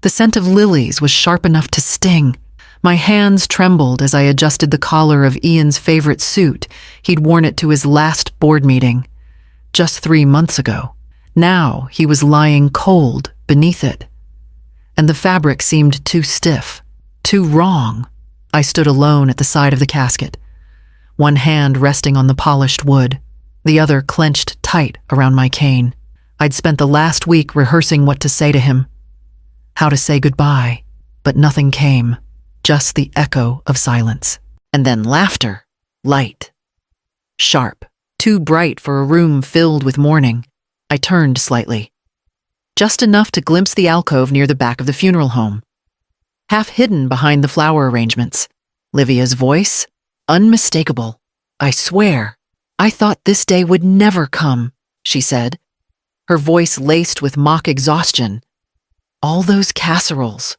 The scent of lilies was sharp enough to sting. My hands trembled as I adjusted the collar of Ian's favorite suit. He'd worn it to his last board meeting, just 3 months ago. Now he was lying cold beneath it, and the fabric seemed too stiff, too wrong. I stood alone at the side of the casket, one hand resting on the polished wood, the other clenched tight around my cane. I'd spent the last week rehearsing what to say to him, how to say goodbye, but nothing came, just the echo of silence. And then laughter, light, sharp, too bright for a room filled with mourning. I turned slightly, just enough to glimpse the alcove near the back of the funeral home, half hidden behind the flower arrangements. Livia's voice, unmistakable. "I swear, I thought this day would never come," she said, her voice laced with mock exhaustion. "All those casseroles,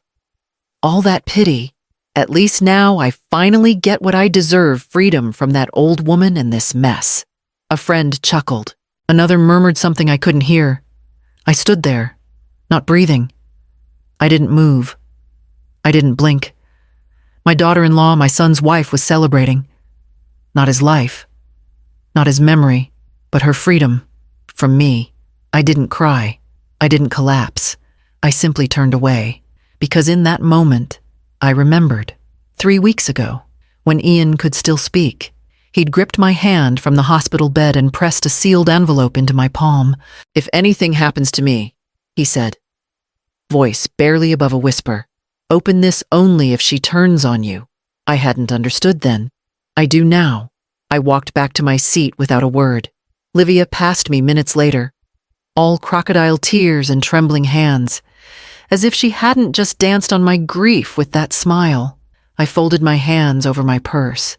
all that pity. At least now I finally get what I deserve, freedom from that old woman and this mess." A friend chuckled. Another murmured something I couldn't hear. I stood there, not breathing. I didn't move. I didn't blink. My daughter-in-law, my son's wife, was celebrating. Not his life, not his memory, but her freedom from me. I didn't cry. I didn't collapse. I simply turned away, because in that moment, I remembered. 3 weeks ago, when Ian could still speak, he'd gripped my hand from the hospital bed and pressed a sealed envelope into my palm. "If anything happens to me," he said, voice barely above a whisper, "open this only if she turns on you." I hadn't understood then. I do now. I walked back to my seat without a word. Livia passed me minutes later, all crocodile tears and trembling hands, as if she hadn't just danced on my grief with that smile. I folded my hands over my purse,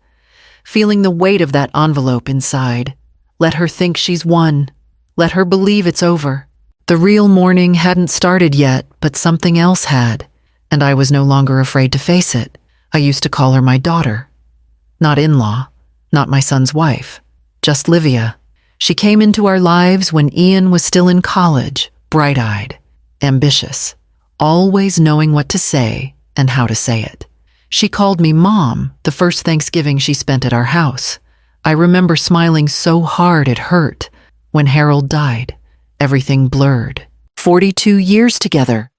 feeling the weight of that envelope inside. Let her think she's won. Let her believe it's over. The real mourning hadn't started yet, but something else had, and I was no longer afraid to face it. I used to call her my daughter. Not in-law, not my son's wife, just Livia. She came into our lives when Ian was still in college, bright-eyed, ambitious, always knowing what to say and how to say it. She called me Mom the first Thanksgiving she spent at our house. I remember smiling so hard it hurt. When Harold died, everything blurred. 42 years together,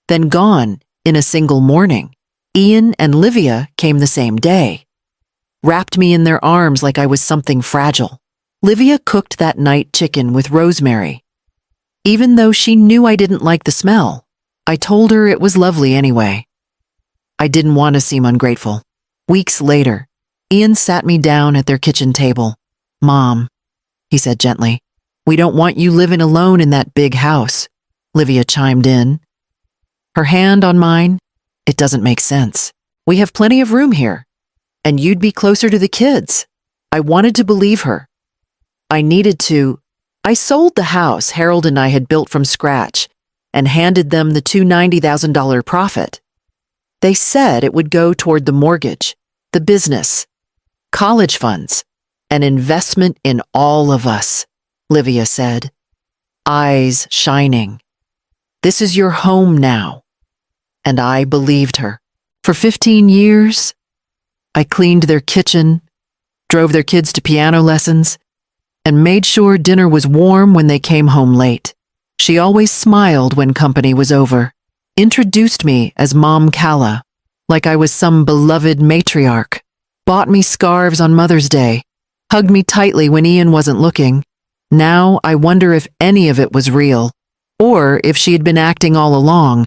then gone in a single morning. Ian and Livia came the same day, wrapped me in their arms like I was something fragile. Livia cooked that night chicken with rosemary. Even though she knew I didn't like the smell, I told her it was lovely anyway. I didn't want to seem ungrateful. Weeks later, Ian sat me down at their kitchen table. "Mom," he said gently, "we don't want you living alone in that big house." Livia chimed in, her hand on mine. "It doesn't make sense. We have plenty of room here, and you'd be closer to the kids." I wanted to believe her. I needed to. I sold the house Harold and I had built from scratch and handed them the $290,000 profit. They said it would go toward the mortgage, the business, college funds, an investment in all of us, Livia said, eyes shining. "This is your home now." And I believed her. For 15 years, I cleaned their kitchen, drove their kids to piano lessons, and made sure dinner was warm when they came home late. She always smiled when company was over, introduced me as Mom Calla, like I was some beloved matriarch, bought me scarves on Mother's Day, hugged me tightly when Ian wasn't looking. Now I wonder if any of it was real, or if she had been acting all along,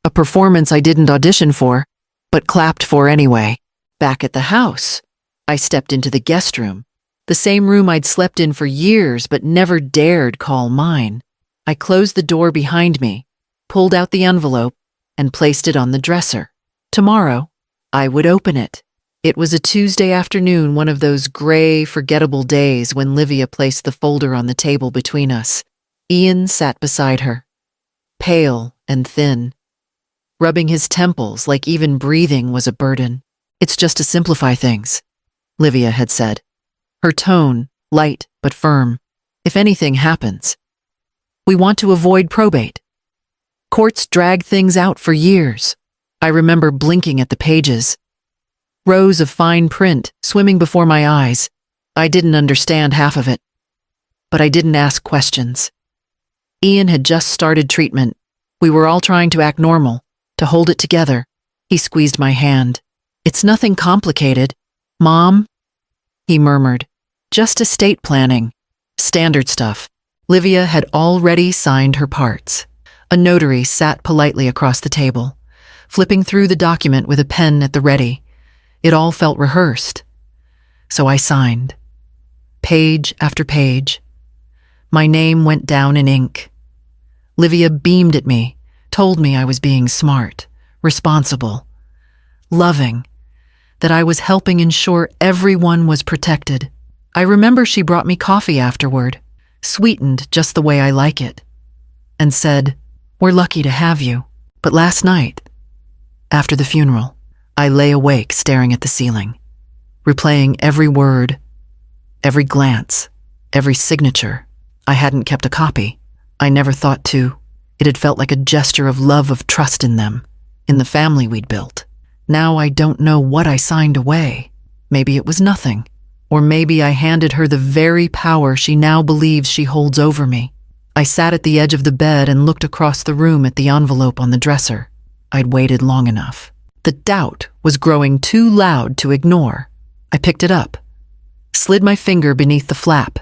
a performance I didn't audition for, but clapped for anyway. Back at the house, I stepped into the guest room, the same room I'd slept in for years but never dared call mine. I closed the door behind me, pulled out the envelope, and placed it on the dresser. Tomorrow, I would open it. It was a Tuesday afternoon, one of those gray, forgettable days when Livia placed the folder on the table between us. Ian sat beside her, pale and thin, rubbing his temples like even breathing was a burden. "It's just to simplify things," Livia had said, her tone light but firm. "If anything happens, we want to avoid probate." Courts drag things out for years. I remember blinking at the pages. Rows of fine print swimming before my eyes. I didn't understand half of it. But I didn't ask questions. Ian had just started treatment. We were all trying to act normal, to hold it together. He squeezed my hand. "It's nothing complicated, Mom," he murmured. "Just estate planning. Standard stuff." Livia had already signed her parts. A notary sat politely across the table, flipping through the document with a pen at the ready. It all felt rehearsed. So I signed. Page after page. My name went down in ink. Livia beamed at me, told me I was being smart, responsible, loving, that I was helping ensure everyone was protected. I remember she brought me coffee afterward, sweetened just the way I like it, and said, "We're lucky to have you." But last night, after the funeral, I lay awake staring at the ceiling, replaying every word, every glance, every signature. I hadn't kept a copy. I never thought to. It had felt like a gesture of love, of trust in them, in the family we'd built. Now I don't know what I signed away. Maybe it was nothing. Or maybe I handed her the very power she now believes she holds over me. I sat at the edge of the bed and looked across the room at the envelope on the dresser. I'd waited long enough. The doubt was growing too loud to ignore. I picked it up, slid my finger beneath the flap,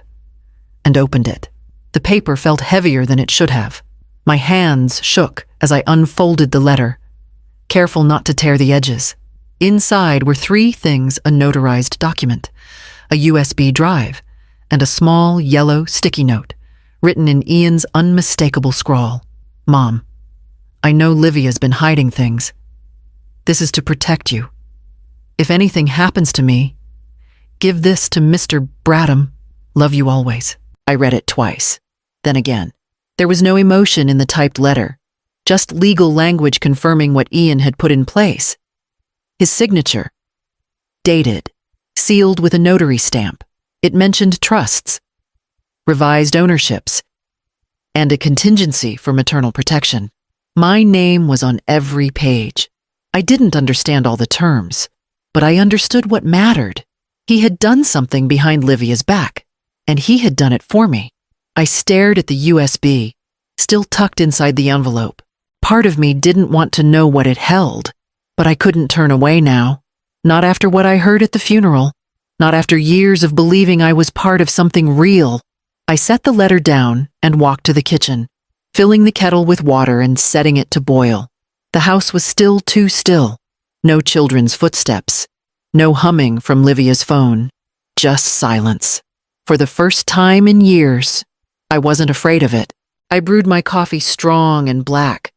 and opened it. The paper felt heavier than it should have. My hands shook as I unfolded the letter, careful not to tear the edges. Inside were three things: a notarized document, a USB drive, and a small yellow sticky note, written in Ian's unmistakable scrawl. "Mom, I know Livia's been hiding things. This is to protect you. If anything happens to me, give this to Mr. Bradham. Love you always." I read it twice, then again. There was no emotion in the typed letter, just legal language confirming what Ian had put in place. His signature, dated, sealed with a notary stamp. It mentioned trusts, revised ownerships, and a contingency for maternal protection. My name was on every page. I didn't understand all the terms, but I understood what mattered. He had done something behind Livia's back, and he had done it for me. I stared at the USB, still tucked inside the envelope. Part of me didn't want to know what it held, but I couldn't turn away now. Not after what I heard at the funeral. Not after years of believing I was part of something real. I set the letter down and walked to the kitchen, filling the kettle with water and setting it to boil. The house was still too still. No children's footsteps. No humming from Livia's phone. Just silence. For the first time in years, I wasn't afraid of it. I brewed my coffee strong and black,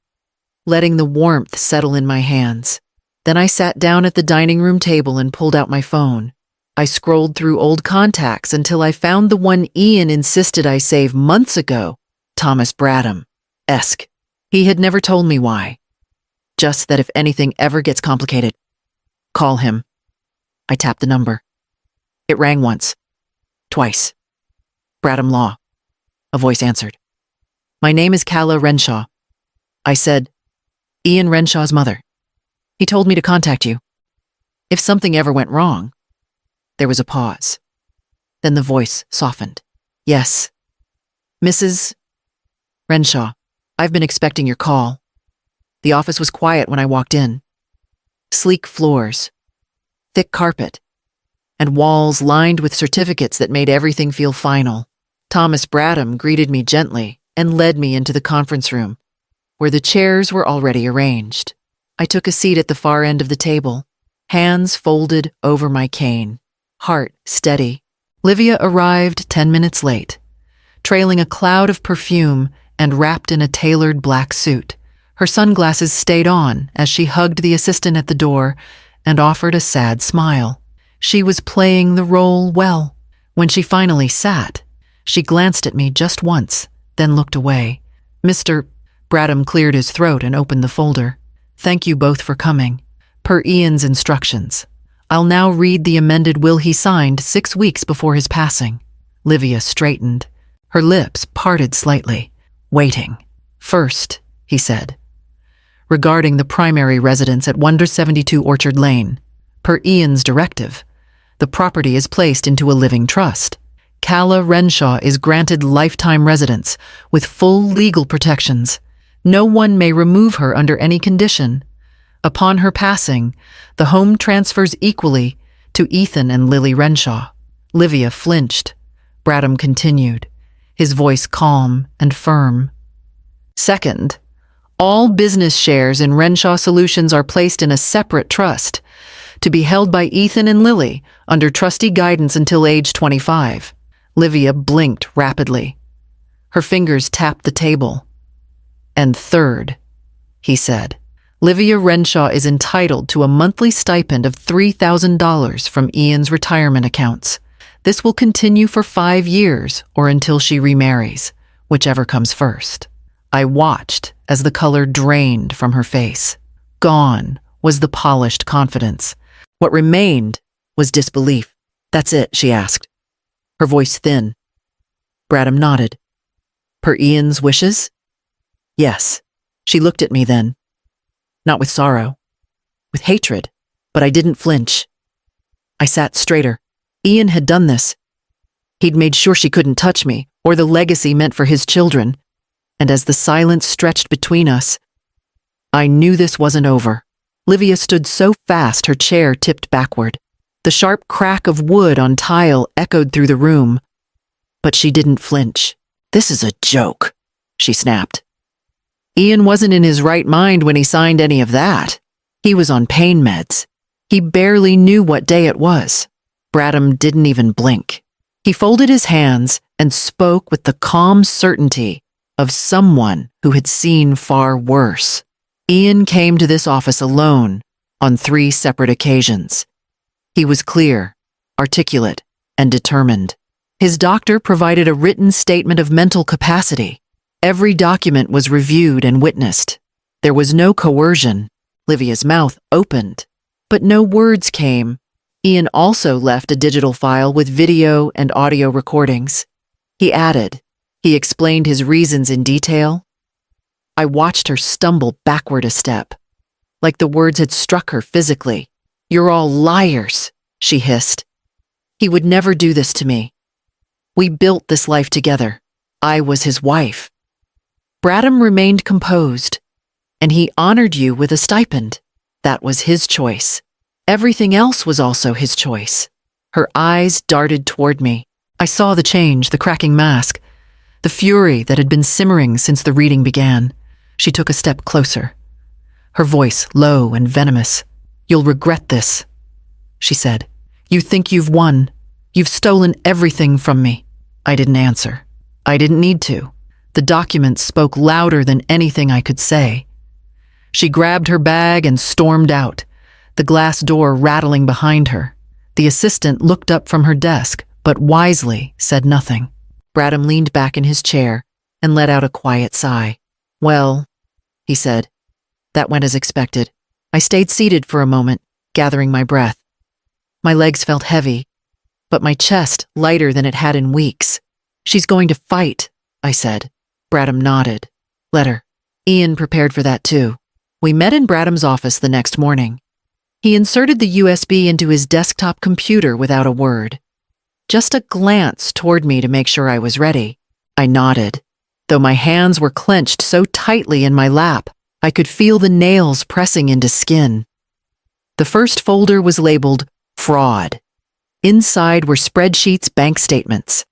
letting the warmth settle in my hands. Then I sat down at the dining room table and pulled out my phone. I scrolled through old contacts until I found the one Ian insisted I save months ago. Thomas Bradham-esque. He had never told me why. Just that if anything ever gets complicated, call him. I tapped the number. It rang once. Twice. "Bradham Law," a voice answered. "My name is Calla Renshaw." I said, "Ian Renshaw's mother. He told me to contact you. If something ever went wrong." There was a pause. Then the voice softened. "Yes. Mrs. Renshaw, I've been expecting your call." The office was quiet when I walked in. Sleek floors, thick carpet, and walls lined with certificates that made everything feel final. Thomas Bradham greeted me gently and led me into the conference room, where the chairs were already arranged. I took a seat at the far end of the table, hands folded over my cane, heart steady. Livia arrived 10 minutes late, trailing a cloud of perfume and wrapped in a tailored black suit. Her sunglasses stayed on as she hugged the assistant at the door and offered a sad smile. She was playing the role well. When she finally sat, she glanced at me just once, then looked away. Mr. Bradham cleared his throat and opened the folder. "Thank you both for coming. Per Ian's instructions, I'll now read the amended will he signed 6 weeks before his passing." Livia straightened, her lips parted slightly. "Waiting. First," he said, regarding the primary residence at 172 Orchard Lane. Per Ian's directive, the property is placed into a living trust. Calla Renshaw is granted lifetime residence with full legal protections. No one may remove her under any condition. Upon her passing, the home transfers equally to Ethan and Lily Renshaw. Livia flinched. Bradham continued, his voice calm and firm. Second, all business shares in Renshaw Solutions are placed in a separate trust, to be held by Ethan and Lily under trustee guidance until age 25. Livia blinked rapidly. Her fingers tapped the table. And third, he said, Livia Renshaw is entitled to a monthly stipend of $3,000 from Ian's retirement accounts. This will continue for 5 years or until she remarries, whichever comes first. I watched as the color drained from her face. Gone was the polished confidence. What remained was disbelief. That's it, she asked, her voice thin. Bradham nodded. Per Ian's wishes? Yes. She looked at me then. Not with sorrow, with hatred, but I didn't flinch. I sat straighter. Ian had done this. He'd made sure she couldn't touch me, or the legacy meant for his children. And as the silence stretched between us, I knew this wasn't over. Livia stood so fast her chair tipped backward. The sharp crack of wood on tile echoed through the room. But she didn't flinch. This is a joke, she snapped. Ian wasn't in his right mind when he signed any of that. He was on pain meds. He barely knew what day it was. Bradham didn't even blink. He folded his hands and spoke with the calm certainty of someone who had seen far worse. Ian came to this office alone on 3 separate occasions. He was clear, articulate, and determined. His doctor provided a written statement of mental capacity. Every document was reviewed and witnessed. There was no coercion. Livia's mouth opened, but no words came. Ian also left a digital file with video and audio recordings. He added. He explained his reasons in detail. I watched her stumble backward a step, like the words had struck her physically. You're all liars, she hissed. He would never do this to me. We built this life together. I was his wife. Bradham remained composed, and he honored you with a stipend. That was his choice. Everything else was also his choice. Her eyes darted toward me. I saw the change, the cracking mask, the fury that had been simmering since the reading began. She took a step closer, her voice low and venomous. You'll regret this, she said. You think you've won. You've stolen everything from me. I didn't answer. I didn't need to. The documents spoke louder than anything I could say. She grabbed her bag and stormed out, the glass door rattling behind her. The assistant looked up from her desk, but wisely said nothing. Bradham leaned back in his chair and let out a quiet sigh. Well, he said, that went as expected. I stayed seated for a moment, gathering my breath. My legs felt heavy, but my chest lighter than it had in weeks. She's going to fight, I said. Bradham nodded. Let her. Ian prepared for that too. We met in Bradham's office the next morning. He inserted the USB into his desktop computer without a word. Just a glance toward me to make sure I was ready. I nodded. Though my hands were clenched so tightly in my lap, I could feel the nails pressing into skin. The first folder was labeled Fraud. Inside were spreadsheets, bank statements,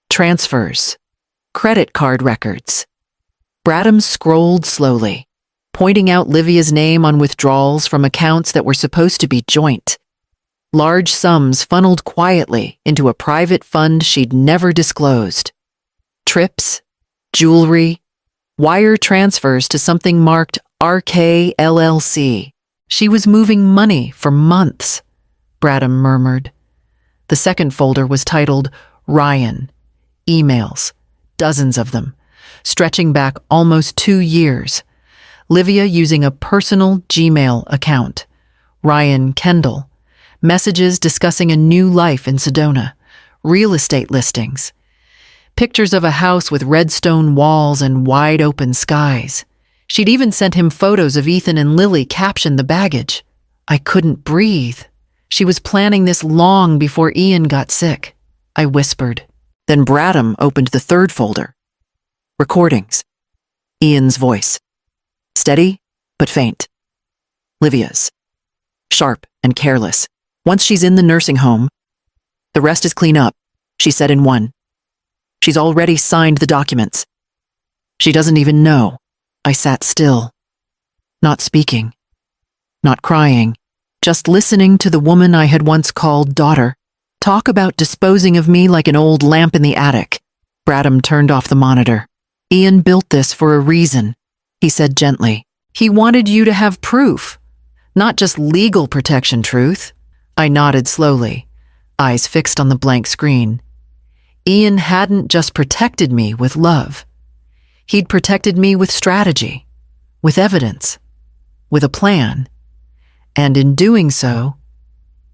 transfers, credit card records. Bradham scrolled slowly, pointing out Livia's name on withdrawals from accounts that were supposed to be joint. Large sums funneled quietly into a private fund she'd never disclosed. Trips, jewelry, wire transfers to something marked RK LLC. She was moving money for months, Bradham murmured. The second folder was titled Ryan. Emails, dozens of them, stretching back almost 2 years. Livia using a personal Gmail account. Ryan Kendall. Messages discussing a new life in Sedona. Real estate listings. Pictures of a house with red stone walls and wide open skies. She'd even sent him photos of Ethan and Lily captioned the baggage. I couldn't breathe. She was planning this long before Ian got sick. I whispered. Then Bradham opened the third folder. Recordings. Ian's voice. Steady, but faint. Livia's. Sharp and careless. Once she's in the nursing home, the rest is clean up, she said in one. She's already signed the documents. She doesn't even know. I sat still. Not speaking. Not crying. Just listening to the woman I had once called daughter talk about disposing of me like an old lamp in the attic. Bradham turned off the monitor. Ian built this for a reason, he said gently. He wanted you to have proof, not just legal protection truth. I nodded slowly, eyes fixed on the blank screen. Ian hadn't just protected me with love. He'd protected me with strategy, with evidence, with a plan. And in doing so,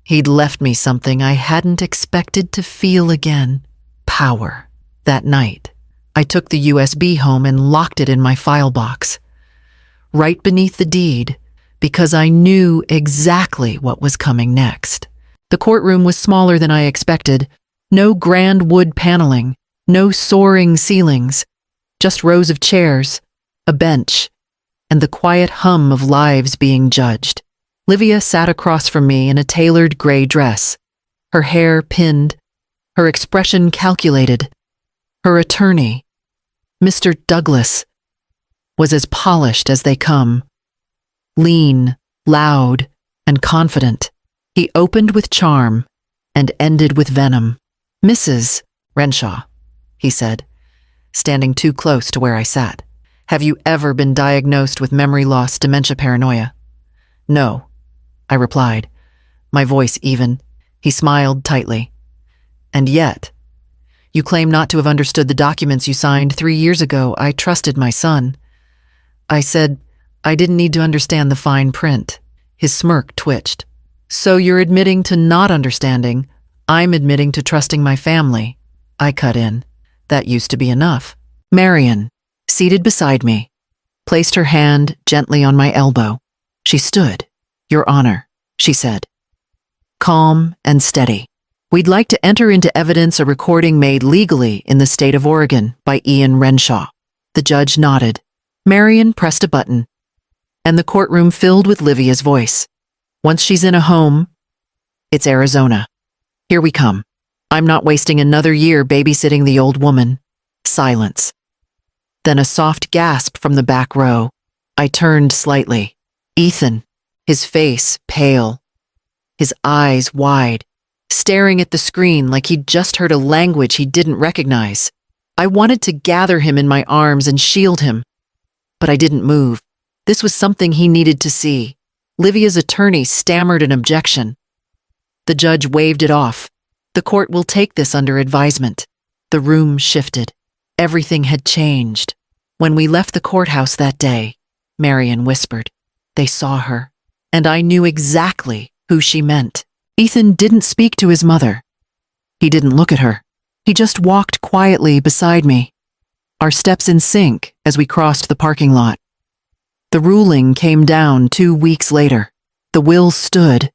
he'd left me something I hadn't expected to feel again. Power. That night, I took the USB home and locked it in my file box, right beneath the deed, because I knew exactly what was coming next. The courtroom was smaller than I expected. No grand wood paneling, no soaring ceilings, just rows of chairs, a bench, and the quiet hum of lives being judged. Livia sat across from me in a tailored gray dress, her hair pinned, her expression calculated. Her attorney, Mr. Douglas, was as polished as they come. Lean, loud, and confident. He opened with charm and ended with venom. Mrs. Renshaw, he said, standing too close to where I sat. Have you ever been diagnosed with memory loss, dementia, paranoia? No, I replied, my voice even. He smiled tightly. And yet, you claim not to have understood the documents you signed 3 years ago. I trusted my son. I said, I didn't need to understand the fine print. His smirk twitched. So you're admitting to not understanding. I'm admitting to trusting my family. I cut in. That used to be enough. Marion, seated beside me, placed her hand gently on my elbow. She stood. Your Honor, she said. Calm and steady. We'd like to enter into evidence a recording made legally in the state of Oregon by Ian Renshaw. The judge nodded. Marion pressed a button, and the courtroom filled with Livia's voice. Once she's in a home, it's Arizona. Here we come. I'm not wasting another year babysitting the old woman. Silence. Then a soft gasp from the back row. I turned slightly. Ethan, his face pale, his eyes wide, staring at the screen like he'd just heard a language he didn't recognize. I wanted to gather him in my arms and shield him, but I didn't move. This was something he needed to see. Livia's attorney stammered an objection. The judge waved it off. The court will take this under advisement. The room shifted. Everything had changed. When we left the courthouse that day, Marion whispered, they saw her, and I knew exactly who she meant. Ethan didn't speak to his mother. He didn't look at her. He just walked quietly beside me, our steps in sync as we crossed the parking lot. The ruling came down 2 weeks later. The will stood.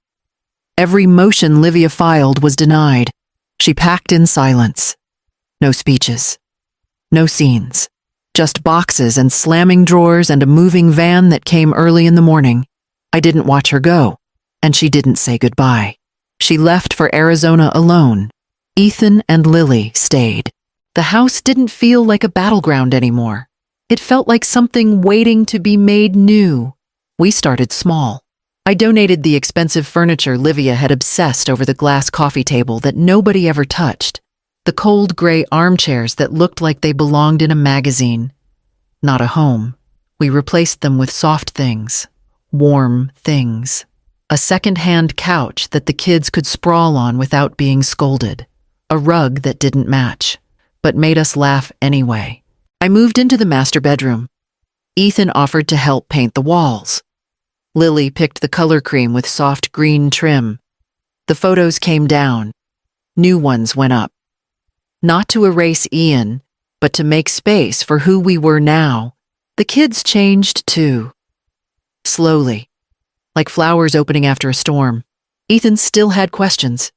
Every motion Livia filed was denied. She packed in silence. No speeches. No scenes. Just boxes and slamming drawers and a moving van that came early in the morning. I didn't watch her go, and she didn't say goodbye. She left for Arizona alone. Ethan and Lily stayed. The house didn't feel like a battleground anymore. It felt like something waiting to be made new. We started small. I donated the expensive furniture Livia had obsessed over, the glass coffee table that nobody ever touched, the cold gray armchairs that looked like they belonged in a magazine. Not a home. We replaced them with soft things, warm things. A second-hand couch that the kids could sprawl on without being scolded. A rug that didn't match, but made us laugh anyway. I moved into the master bedroom. Ethan offered to help paint the walls. Lily picked the color cream with soft green trim. The photos came down. New ones went up. Not to erase Ian, but to make space for who we were now, The kids changed too. Slowly, like flowers opening after a storm. Ethan still had questions.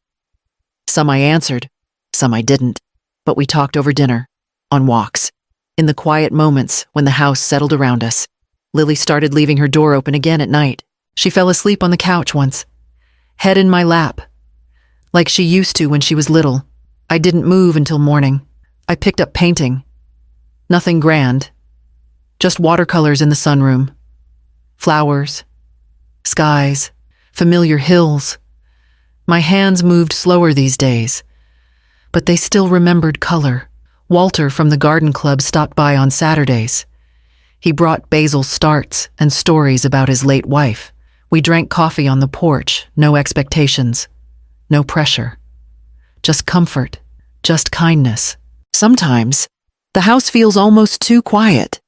Some I answered, some I didn't. But we talked over dinner, on walks, in the quiet moments when the house settled around us. Lily started leaving her door open again at night. She fell asleep on the couch once, head in my lap, like she used to when she was little. I didn't move until morning. I picked up painting. Nothing grand, just watercolors in the sunroom. Flowers, skies, familiar hills. My hands moved slower these days, but they still remembered color. Walter from the garden club stopped by on Saturdays. He brought basil starts and stories about his late wife. We drank coffee on the porch, no expectations, no pressure. Just comfort, just kindness. Sometimes, the house feels almost too quiet.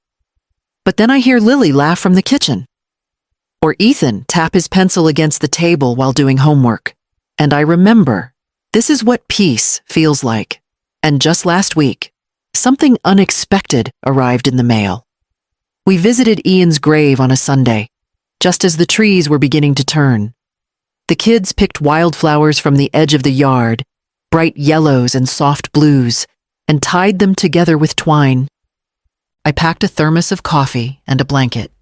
But then I hear Lily laugh from the kitchen. Or Ethan tap his pencil against the table while doing homework. And I remember, this is what peace feels like. And just last week, something unexpected arrived in the mail. We visited Ian's grave on a Sunday, just as the trees were beginning to turn. The kids picked wildflowers from the edge of the yard, bright yellows and soft blues, and tied them together with twine. I packed a thermos of coffee and a blanket,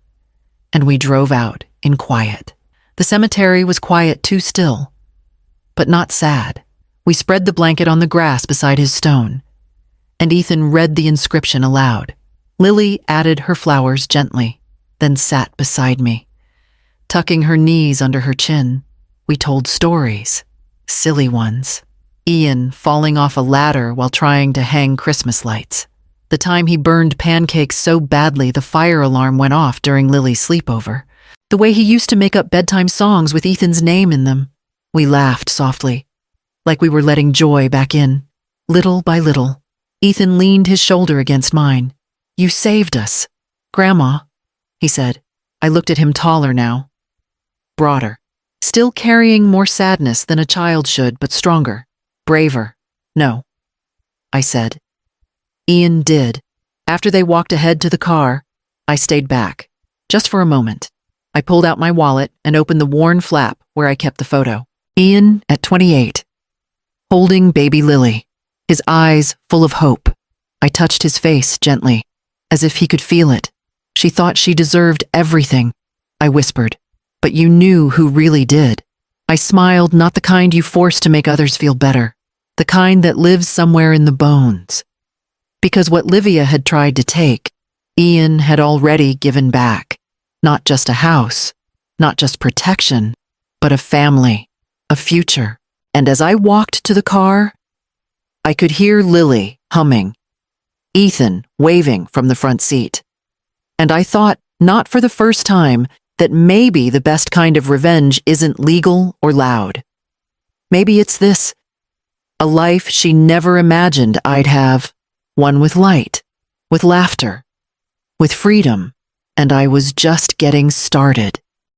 and we drove out in quiet. The cemetery was quiet too still, but not sad. We spread the blanket on the grass beside his stone, and Ethan read the inscription aloud. Lily added her flowers gently, then sat beside me. Tucking her knees under her chin, we told stories, silly ones. Ian falling off a ladder while trying to hang Christmas lights. The time he burned pancakes so badly the fire alarm went off during Lily's sleepover. The way he used to make up bedtime songs with Ethan's name in them. We laughed softly, like we were letting joy back in. Little by little, Ethan leaned his shoulder against mine. "You saved us, Grandma," he said. I looked at him taller now, broader, still carrying more sadness than a child should, but stronger, braver. "No," I said. Ian did. After they walked ahead to the car, I stayed back, just for a moment. I pulled out my wallet and opened the worn flap where I kept the photo. Ian at 28, holding baby Lily, his eyes full of hope. I touched his face gently, as if he could feel it. "She thought she deserved everything," I whispered. "But you knew who really did." I smiled, not the kind you force to make others feel better, the kind that lives somewhere in the bones. Because what Livia had tried to take, Ian had already given back. Not just a house, not just protection, but a family, a future. And as I walked to the car, I could hear Lily humming, Ethan waving from the front seat. And I thought, not for the first time, that maybe the best kind of revenge isn't legal or loud. Maybe it's this, a life she never imagined I'd have, one with light, with laughter, with freedom, and I was just getting started.